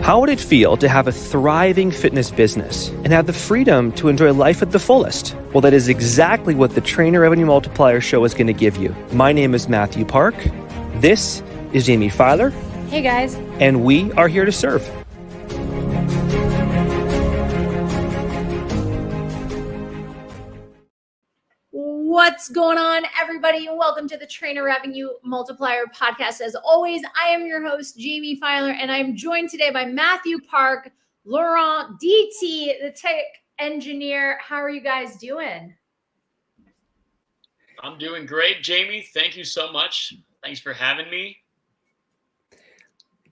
How would it feel to have a thriving fitness business and have the freedom to enjoy life at the fullest? Well, that is exactly what the Trainer Revenue Multiplier Show is going to give you. My name is Matthew Park. This is Jaime Filer. Hey guys. And we are here to serve. What's going on, everybody? Welcome to the Trainer Revenue Multiplier Podcast. As always, I am your host, Jaime Filer, and I'm joined today by Mathew Park, Laurent, DT, the tech engineer. How are you guys doing? I'm doing great, Jaime. Thank you so much. Thanks for having me.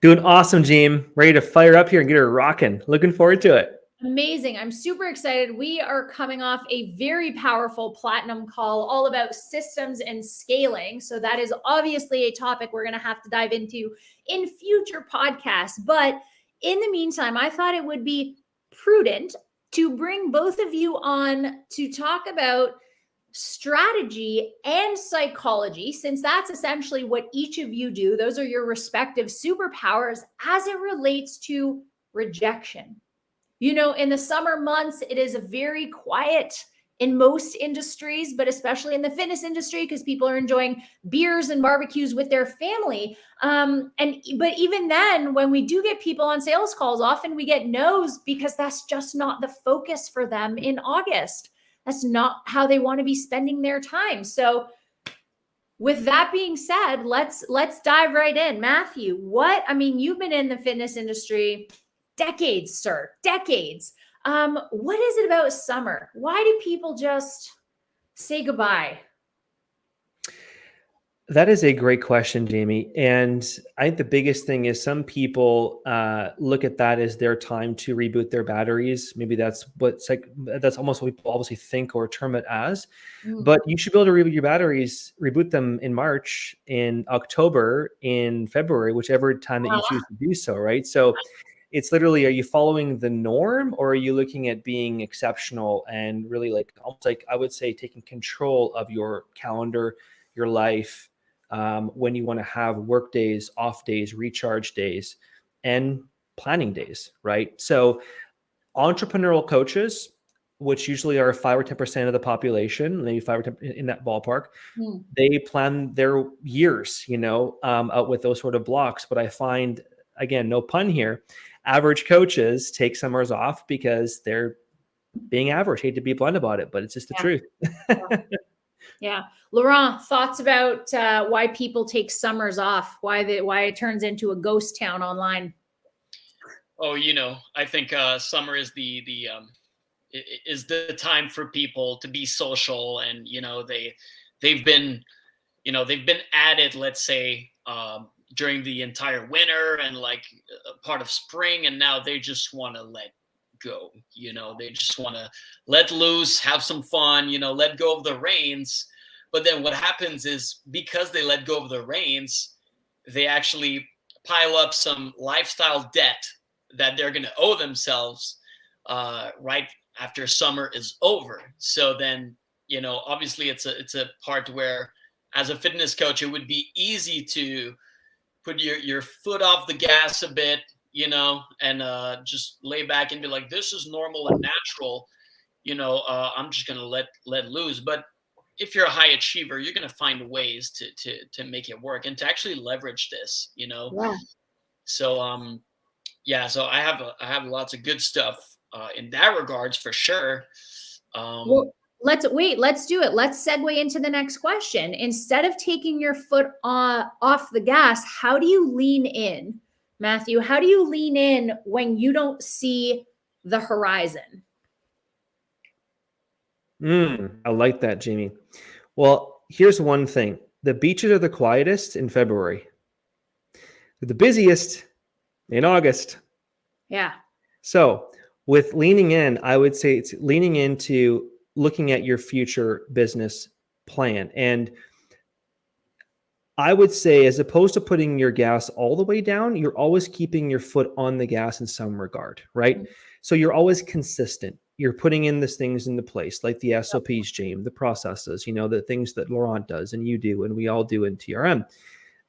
Doing awesome, Jaime. Ready to fire up here and get her rocking. Looking forward to it. Amazing. I'm super excited. We are coming off a very powerful platinum call all about systems and scaling. So that is obviously a topic we're going to have to dive into in future podcasts. But in the meantime, I thought it would be prudent to bring both of you on to talk about strategy and psychology, since that's essentially what each of you do. Those are your respective superpowers as it relates to rejection. You know, in the summer months, it is very quiet in most industries, but especially in the fitness industry, because people are enjoying beers and barbecues with their family. But even then, when we do get people on sales calls, often we get no's because that's just not the focus for them in August. That's not how they want to be spending their time. So with that being said, let's dive right in. Mathew, you've been in the fitness industry decades, sir, decades. What is it about summer? Why do people just say goodbye? That is a great question, Jaime. And I think the biggest thing is some people look at that as their time to reboot their batteries. Maybe that's almost what people obviously think or term it as. But you should be able to reboot your batteries, reboot them in March, in October, in February, whichever time that you choose to do so, right? So it's literally, are you following the norm, or are you looking at being exceptional and really almost I would say taking control of your calendar, your life, when you want to have work days, off days, recharge days, and planning days, right? So entrepreneurial coaches, which usually are 5 or 10% of the population, maybe 5 or 10 in that ballpark, they plan their years, out with those sort of blocks. But I find, again, no pun here, average coaches take summers off because they're being average. Hate to be blunt about it, but it's just the truth. Yeah. Laurent, thoughts about why people take summers off, why it turns into a ghost town online? Oh, I think summer is the time for people to be social, and they've been at it, let's say, during the entire winter and part of spring, and now they just want to let go. They just want to let loose, have some fun, let go of the reins. But then what happens is, because they let go of the reins, they actually pile up some lifestyle debt that they're going to owe themselves right after summer is over. So then, obviously it's a part where, as a fitness coach, it would be easy to put your foot off the gas a bit, and just lay back and be like, this is normal and natural. I'm just going to let loose. But if you're a high achiever, you're going to find ways to make it work and to actually leverage this, Yeah. So, so I have lots of good stuff in that regards, for sure. Well, let's do it. Let's segue into the next question. Instead of taking your foot off the gas, how do you lean in, Mathew? How do you lean in when you don't see the horizon? I like that, Jaime. Well, here's one thing. The beaches are the quietest in February. They're the busiest in August. Yeah. So with leaning in, I would say it's leaning into looking at your future business plan. And I would say, as opposed to putting your gas all the way down, you're always keeping your foot on the gas in some regard, right? Mm-hmm. So you're always consistent. You're putting in these things into place, like the SOPs, James, the processes, the things that Laurent does and you do and we all do in TRM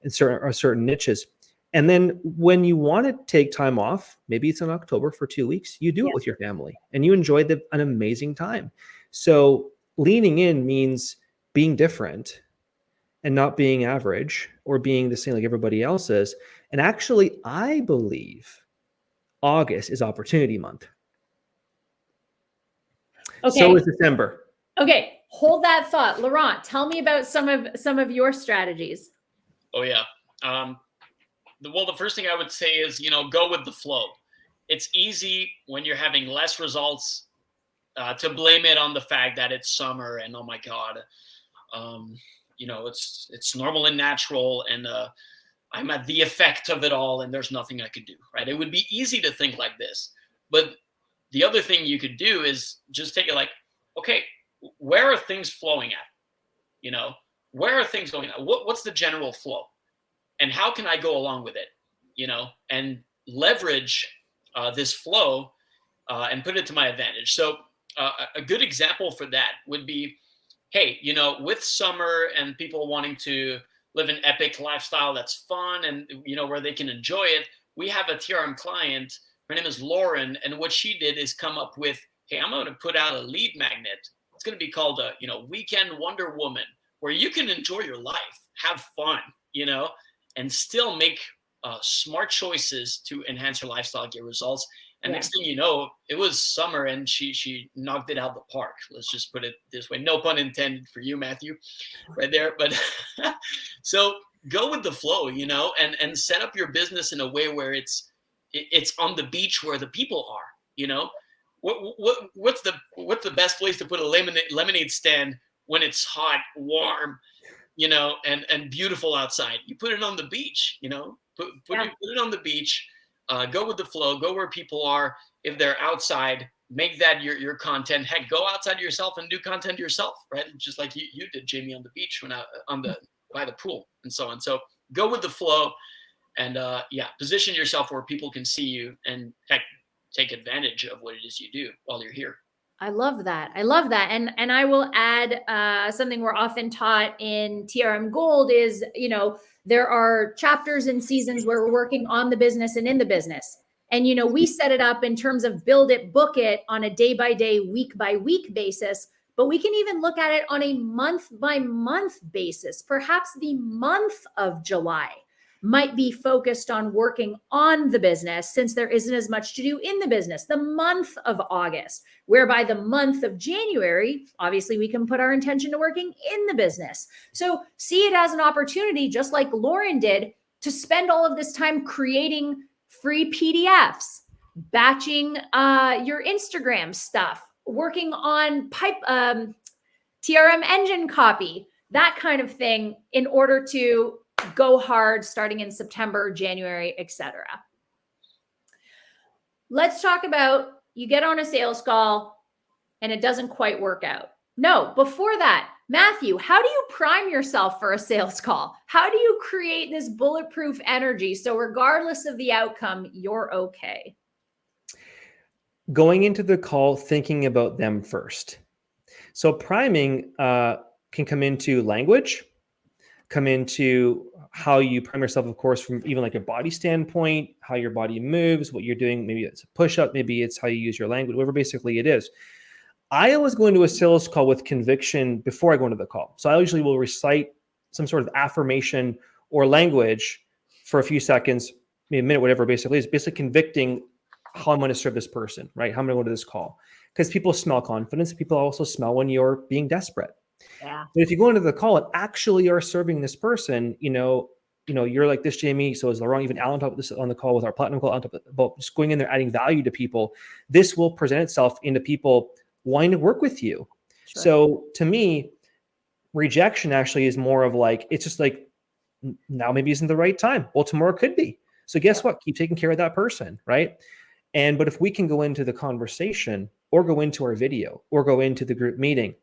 in certain niches. And then when you want to take time off, maybe it's in October for 2 weeks, you do Yeah. it with your family and you enjoy an amazing time. So leaning in means being different and not being average or being the same like everybody else is. And actually, I believe August is opportunity month. Okay. So is December. Okay. Hold that thought. Laurent, tell me about some of your strategies. Oh yeah. Well, the first thing I would say is, go with the flow. It's easy when you're having less results to blame it on the fact that it's summer and oh my God, it's normal and natural and I'm at the effect of it all and there's nothing I could do, right? It would be easy to think like this. But the other thing you could do is just take it like, okay, where are things flowing at? Where are things going at? What's the general flow? And how can I go along with it, and leverage this flow and put it to my advantage. So a good example for that would be, hey, with summer and people wanting to live an epic lifestyle that's fun and, where they can enjoy it, we have a TRM client. Her name is Laurent. And what she did is come up with, hey, I'm going to put out a lead magnet. It's going to be called a, Weekend Wonder Woman, where you can enjoy your life, have fun, and still make smart choices to enhance your lifestyle, get results. And next thing you know, it was summer and she knocked it out of the park. Let's just put it this way. No pun intended for you, Matthew, right there. But so go with the flow, and set up your business in a way where it's on the beach where the people are, What's the best place to put a lemonade stand when it's hot, warm, and beautiful outside? You put it on the beach, put it on the beach, go with the flow, go where people are. If they're outside, make that your content. Heck, go outside yourself and do content yourself, right? Just like you did, Jamie, on the beach by the pool and so on. So go with the flow and position yourself where people can see you and heck, take advantage of what it is you do while you're here. I love that. And I will add something we're often taught in TRM Gold is, there are chapters and seasons where we're working on the business and in the business. And, we set it up in terms of build it, book it on a day by day, week by week basis. But we can even look at it on a month by month basis. Perhaps the month of July might be focused on working on the business since there isn't as much to do in the business. The month of August, whereby the month of January, obviously we can put our intention to working in the business. So see it as an opportunity, just like Laurent did, to spend all of this time creating free PDFs, batching your Instagram stuff, working on TRM engine copy, that kind of thing, in order to go hard starting in September, January, etc. Let's talk about, you get on a sales call and it doesn't quite work out. No, before that, Mathew, how do you prime yourself for a sales call? How do you create this bulletproof energy so regardless of the outcome, you're okay? Going into the call, thinking about them first. So priming can come into language, come into how you prime yourself, of course, from even like a body standpoint, how your body moves, what you're doing. Maybe it's a push-up, maybe it's how you use your language, whatever basically it is. I always go into a sales call with conviction before I go into the call. So I usually will recite some sort of affirmation or language for a few seconds, maybe a minute, whatever basically is, basically convicting how I'm going to serve this person, right? How I'm going to go to this call. Because people smell confidence. People also smell when you're being desperate. Yeah. But if you go into the call and actually are serving this person, you're like this, Jamie. So as Laurent, even Alan talked about this on the call with our platinum call, about just going in there, adding value to people. This will present itself into people wanting to work with you. Sure. So to me, rejection actually is more of like, it's just like, now maybe isn't the right time. Well, tomorrow could be. So guess what? Keep taking care of that person, right? But if we can go into the conversation or go into our video or go into the group meeting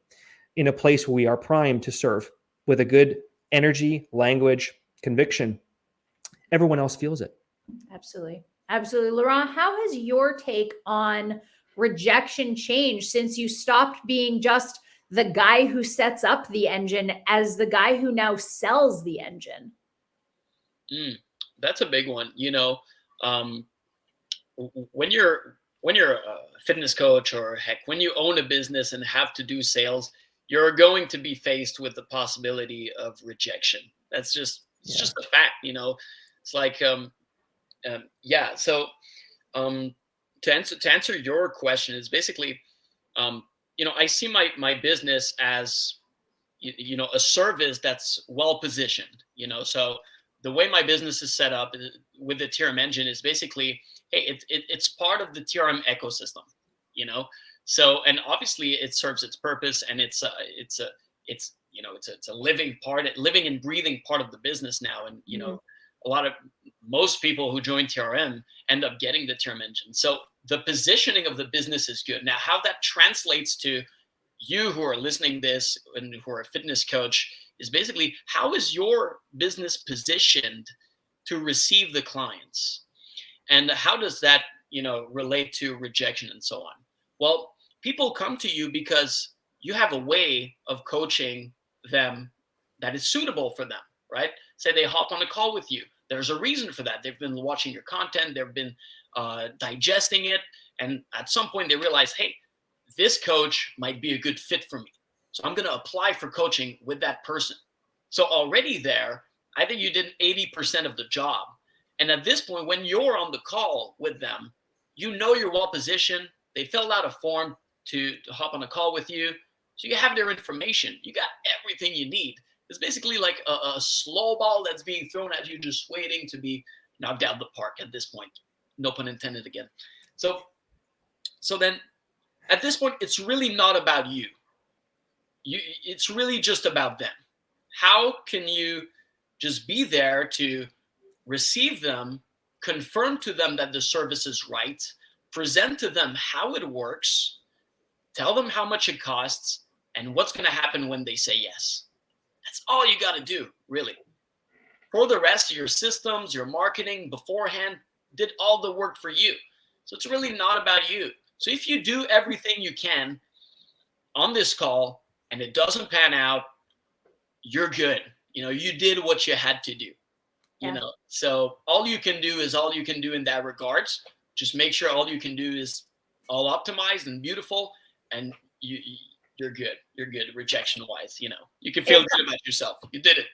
in a place where we are primed to serve with a good energy, language, conviction, everyone else feels it. Absolutely. Absolutely. Laurent, how has your take on rejection changed since you stopped being just the guy who sets up the engine as the guy who now sells the engine? that's a big one. When you're a fitness coach, or heck, when you own a business and have to do sales, you're going to be faced with the possibility of rejection. It's just a fact. It's like yeah. So to answer your question is basically, I see my business as a service that's well positioned. So the way my business is set up with the TRM engine is basically, hey, it's part of the TRM ecosystem. So, and obviously it serves its purpose, and it's a living and breathing part of the business now. And most people who join TRM end up getting the TRM engine. So the positioning of the business is good. Now, how that translates to you who are listening this and who are a fitness coach is basically, how is your business positioned to receive the clients? And how does that, relate to rejection and so on? Well, people come to you because you have a way of coaching them that is suitable for them, right? Say they hop on a call with you. There's a reason for that. They've been watching your content. They've been digesting it. And at some point they realize, hey, this coach might be a good fit for me. So I'm going to apply for coaching with that person. So already there, I think you did 80% of the job. And at this point, when you're on the call with them, you're well positioned. They filled out a form to hop on a call with you. So you have their information. You got everything you need. It's basically like a slow ball that's being thrown at you, just waiting to be knocked out of the park at this point. No pun intended again. So then at this point, it's really not about you. It's really just about them. How can you just be there to receive them, confirm to them that the service is right, present to them how it works, tell them how much it costs, and what's going to happen when they say yes. That's all you got to do, really. For the rest, your systems, your marketing beforehand did all the work for you. So it's really not about you. So if you do everything you can on this call and it doesn't pan out, you're good. You did what you had to do. So all you can do is all you can do in that regards. Just make sure all you can do is all optimized and beautiful, and you're good. You're good rejection wise. You can feel good about yourself. You did it.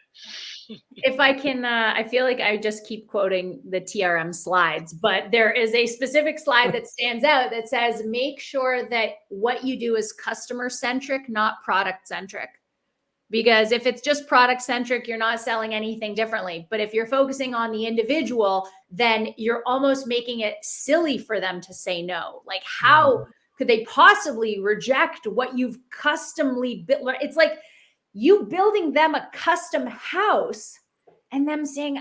If I can, I feel like I just keep quoting the TRM slides, but there is a specific slide that stands out that says, make sure that what you do is customer centric, not product centric. Because if it's just product centric, you're not selling anything differently. But if you're focusing on the individual, then you're almost making it silly for them to say no. Like, how could they possibly reject what you've customly built? It's like you building them a custom house and them saying,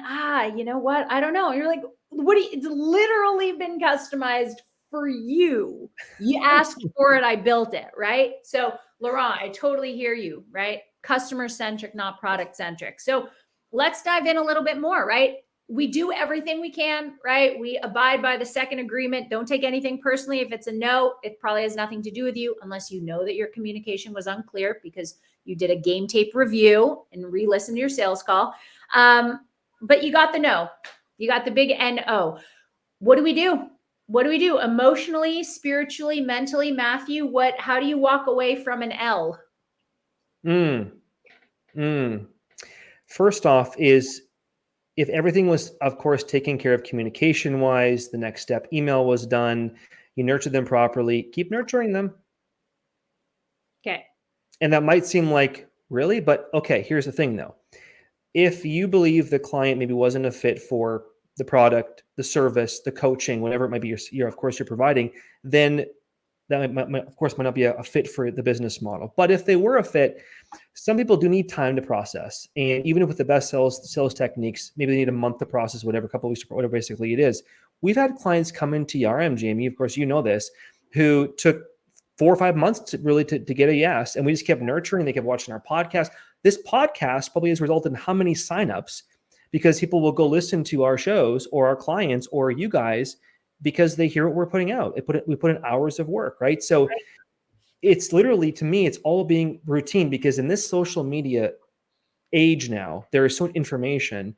you know what? I don't know. You're like, it's literally been customized for you. You asked for it. I built it. Right. So Laurent, I totally hear you. Right. Customer centric, not product centric. So let's dive in a little bit more, right? We do everything we can, right? We abide by the second agreement. Don't take anything personally. If it's a no, it probably has nothing to do with you, unless you know that your communication was unclear because you did a game tape review and re-listened to your sales call. But you got the no. You got the big NO. What do we do? What do we do? Emotionally, spiritually, mentally, Mathew, how do you walk away from an L? First off is, if everything was, of course, taken care of communication wise, the next step, email was done, you nurtured them properly, keep nurturing them. Okay. And that might seem like, really? But okay, here's the thing though. If you believe the client maybe wasn't a fit for the product, the service, the coaching, whatever it might be of course you're providing, then that might, of course, might not be a fit for the business model. But if they were a fit, some people do need time to process. And even with the best sales techniques, maybe they need a month to process, whatever, a couple of weeks, whatever basically it is. We've had clients come into TRM, Jamie, of course, you know this, who took 4 or 5 months to get a yes. And we just kept nurturing. They kept watching our podcast. This podcast probably has resulted in how many signups, because people will go listen to our shows or our clients or you guys because they hear what we're putting out. We put in hours of work, right? So it's literally, to me, it's all being routine, because in this social media age now, there is so much information.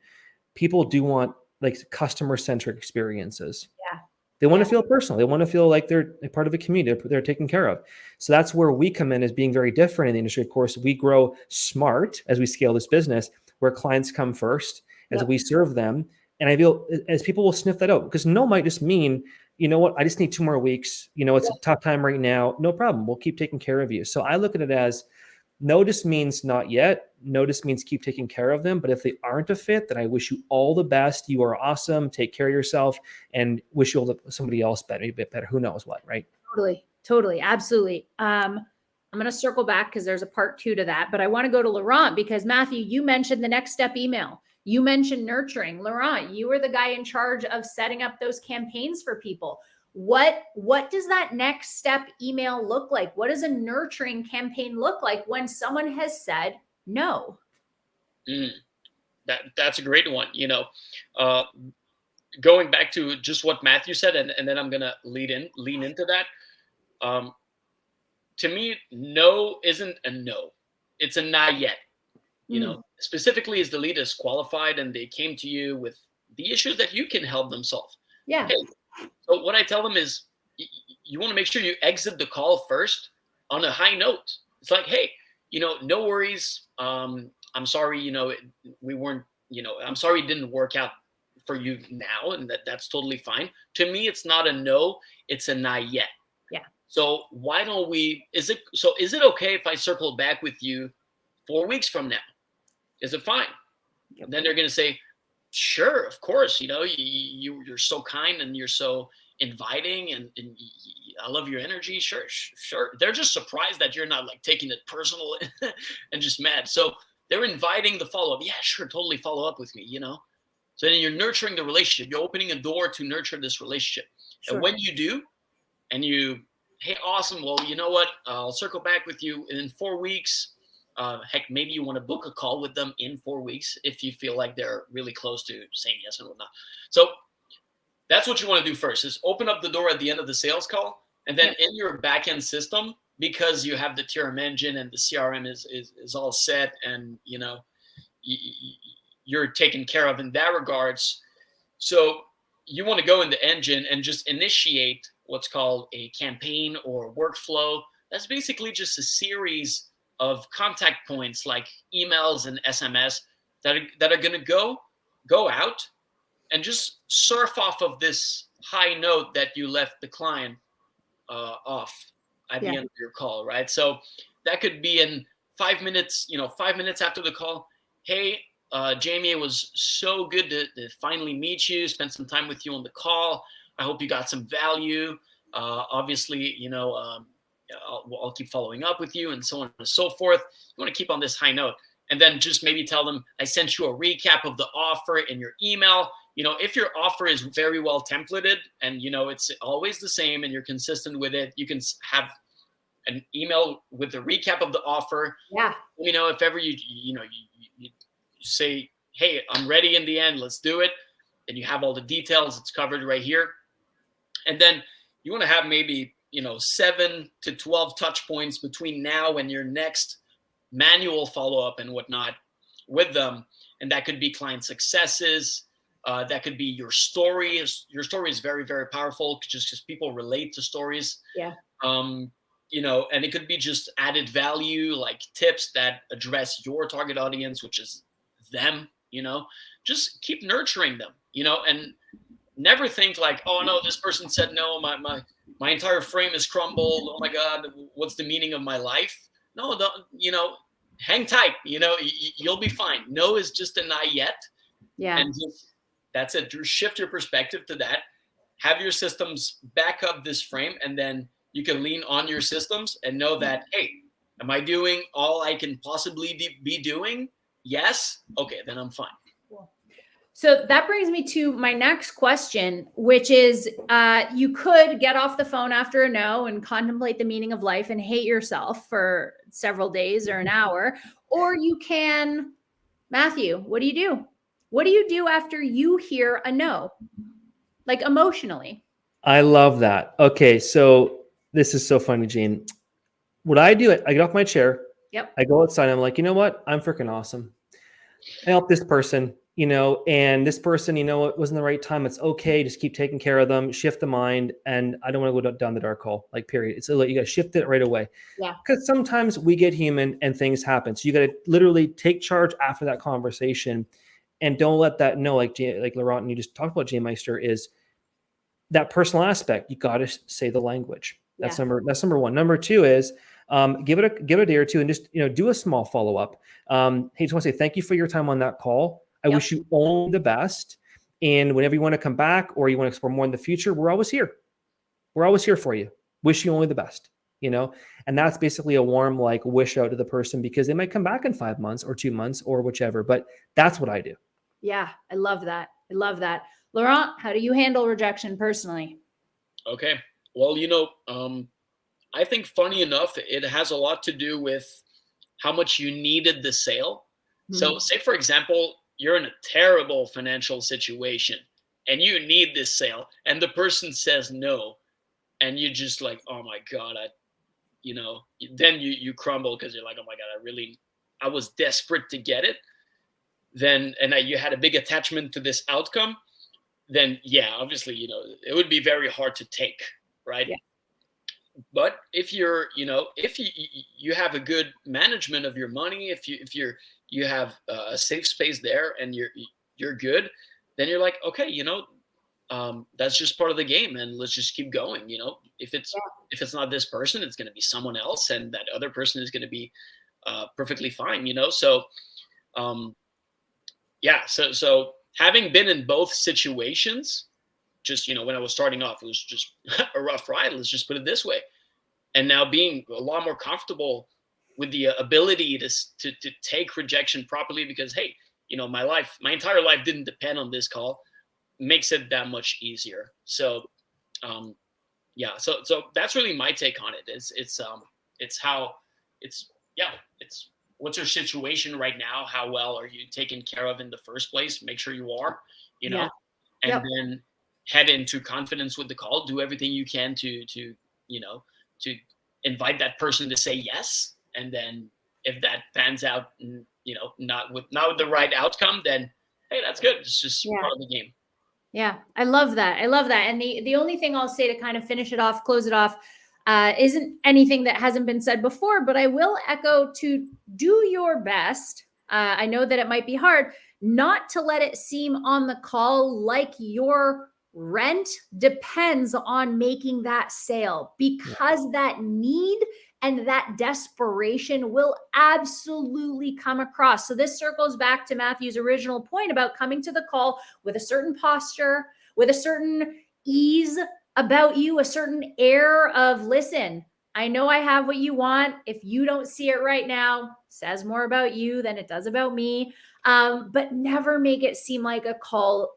People do want like customer-centric experiences. Yeah. They want to feel personal. They want to feel like they're a part of a community. They're taken care of. So that's where we come in as being very different in the industry. Of course, we grow smart as we scale this business, where clients come first as we serve them. And I feel as people will sniff that out, because no might just mean, you know what, I just need 2 more weeks. You know, it's a tough time right now. No problem. We'll keep taking care of you. So I look at it as no just means not yet. No just means keep taking care of them. But if they aren't a fit, then I wish you all the best. You are awesome. Take care of yourself, and wish you all somebody else better, a bit better. Who knows what, right? Totally. Absolutely. I'm going to circle back because there's a part 2 to that, but I want to go to Laurent, because Mathew, you mentioned the next step email. You mentioned nurturing. Laurent, you were the guy in charge of setting up those campaigns for people. What does that next step email look like? What does a nurturing campaign look like when someone has said no? That's a great one. You know, going back to just what Mathew said, and then I'm gonna lean into that. To me, no isn't a no; it's a not yet. You know, specifically as the lead is qualified and they came to you with the issues that you can help them solve. Yeah. Hey, so what I tell them is, you want to make sure you exit the call first on a high note. It's like, hey, you know, no worries. I'm sorry, you know, we weren't, you know, I'm sorry it didn't work out for you now, and that's totally fine. To me, it's not a no, it's a not yet. Yeah. So why don't we, is it okay if I circle back with you 4 weeks from now? Is it fine? Yep. Then they're going to say, sure, of course. You know, you're so kind and you're so inviting, and I love your energy. Sure. They're just surprised that you're not like taking it personal and just mad. So they're inviting the follow-up. Yeah, sure. Totally follow up with me, you know? So then you're nurturing the relationship. You're opening a door to nurture this relationship. Sure. And when you do, and hey, awesome. Well, you know what? I'll circle back with you in 4 weeks. Heck, maybe you want to book a call with them in 4 weeks if you feel like they're really close to saying yes and whatnot. So that's what you want to do first, is open up the door at the end of the sales call. And then in your backend system, because you have the TRM engine and the CRM is all set, and you know, you're taken care of in that regards. So you want to go in the engine and just initiate what's called a campaign or workflow. That's basically just a series of contact points like emails and SMS that are going to go out and just surf off of this high note that you left the client off at the end of your call, right? So that could be in 5 minutes, you know, 5 minutes after the call. Hey, Jamie, it was so good to finally meet you, spend some time with you on the call. I hope you got some value. Obviously, you know, I'll keep following up with you, and so on and so forth. You want to keep on this high note, and then just maybe tell them, I sent you a recap of the offer in your email. You know, if your offer is very well templated and, you know, it's always the same and you're consistent with it, you can have an email with the recap of the offer. Yeah. You know, if ever you say, hey, I'm ready in the end, let's do it. And you have all the details, it's covered right here. And then you want to have maybe, you know, 7 to 12 touch points between now and your next manual follow-up and whatnot with them. And that could be client successes. That could be your story. Your story is very, very powerful, just because people relate to stories. Yeah. You know, and it could be just added value, like tips that address your target audience, which is them. You know, just keep nurturing them, you know, and never think like, oh no, this person said no, my entire frame is crumbled. Oh my God, what's the meaning of my life? No, don't, you know, hang tight, you know, you'll be fine. No is just a not yet. Yeah. And just, that's it. Shift your perspective to that. Have your systems back up this frame, and then you can lean on your systems and know that, hey, am I doing all I can possibly be doing? Yes. Okay, then I'm fine. Cool. So that brings me to my next question, which is, you could get off the phone after a no and contemplate the meaning of life and hate yourself for several days or an hour, or you can, Mathew, what do you do? What do you do after you hear a no, like emotionally? I love that. Okay, so this is so funny, Gene. What I do, I get off my chair. Yep. I go outside. I'm like, you know what? I'm freaking awesome. I help this person. and this person, it wasn't the right time. It's okay. Just keep taking care of them, shift the mind. And I don't want to go down the dark hole, like, period. It's like, you got to shift it right away. Yeah. Because sometimes we get human and things happen. So you got to literally take charge after that conversation, and don't let that like Laurent, and you just talked about, Jay Meister, is that personal aspect. You got to say the language. That's number one. Number two is, give it a day or two and just, do a small follow-up. Hey, just want to say thank you for your time on that call. I wish you only the best. And whenever you want to come back or you want to explore more in the future, we're always here. We're always here for you. Wish you only the best, and that's basically a warm, like, wish out to the person, because they might come back in 5 months or 2 months or whichever, but that's what I do. Yeah. I love that. Laurent, how do you handle rejection personally? Okay. Well, I think, funny enough, it has a lot to do with how much you needed the sale. Mm-hmm. So say, for example, you're in a terrible financial situation and you need this sale, and the person says no, and you're just like, oh my God, then you crumble, because you're like, oh my God, I was desperate to get it. Then, and you had a big attachment to this outcome. Then, yeah, obviously, it would be very hard to take, right? Yeah. But if you're, if you have a good management of your money, if you have a safe space there and you're good, then you're like, okay, that's just part of the game, and let's just keep going. If it's not this person, it's going to be someone else, and that other person is going to be perfectly fine. So so having been in both situations, just, when I was starting off, it was just a rough ride. Let's just put it this way. And now being a lot more comfortable with the ability to take rejection properly, because, hey, my entire life didn't depend on this call, makes it that much easier. So, so that's really my take on it. It's what's your situation right now? How well are you taken care of in the first place? Make sure you are, and then head into confidence with the call. Do everything you can to invite that person to say yes. And then if that pans out, not with the right outcome, then, hey, that's good. It's just part of the game. Yeah. I love that. And the only thing I'll say to kind of close it off, isn't anything that hasn't been said before, but I will echo to do your best. I know that it might be hard not to let it seem on the call like your rent depends on making that sale, because that need and that desperation will absolutely come across. So this circles back to Matthew's original point about coming to the call with a certain posture, with a certain ease about you, a certain air of, listen, I know I have what you want. If you don't see it right now, says more about you than it does about me. But never make it seem like a call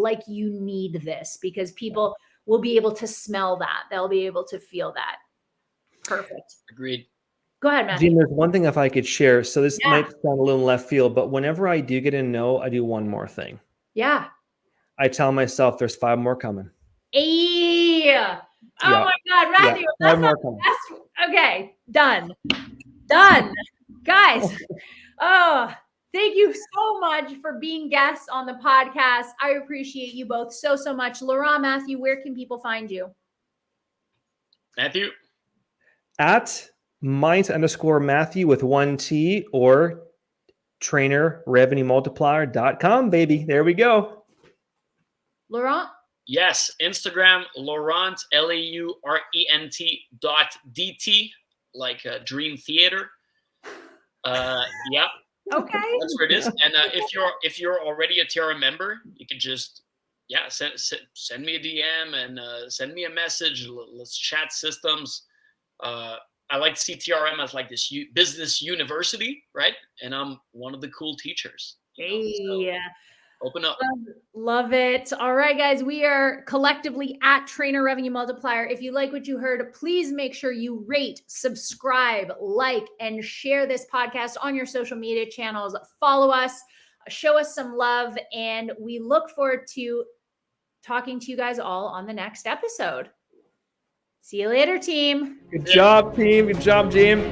like you need this, because people will be able to smell that. They'll be able to feel that. Perfect. Agreed. Go ahead, Matthew. Jim, there's one thing if I could share. So this might sound a little left field, but whenever I do get a no, I do one more thing. Yeah. I tell myself there's 5 more coming. Yeah. Oh my God, Matthew. That's not the best. Okay. Done. Guys. Oh, thank you so much for being guests on the podcast. I appreciate you both so much. Laurent, Matthew, where can people find you? Matthew? At Minds_Matthew with 1 T, or trainerrevenuemultiplier.com, baby. There we go. Laurent? Yes, Instagram, Laurent, LAURENT.DT, like Dream Theater. Yeah. Okay. That's where it is. And if you're already a TRM member, you can just send me a DM and send me a message. Let's chat systems. I like to see TRM as like this business university, right? And I'm one of the cool teachers. Hey. Open up. Love it. All right, guys, we are collectively at Trainer Revenue Multiplier. If you like what you heard, please make sure you rate, subscribe, like, and share this podcast on your social media channels. Follow us, show us some love, and we look forward to talking to you guys all on the next episode. See you later, team. Good job, team. Good job, Jim.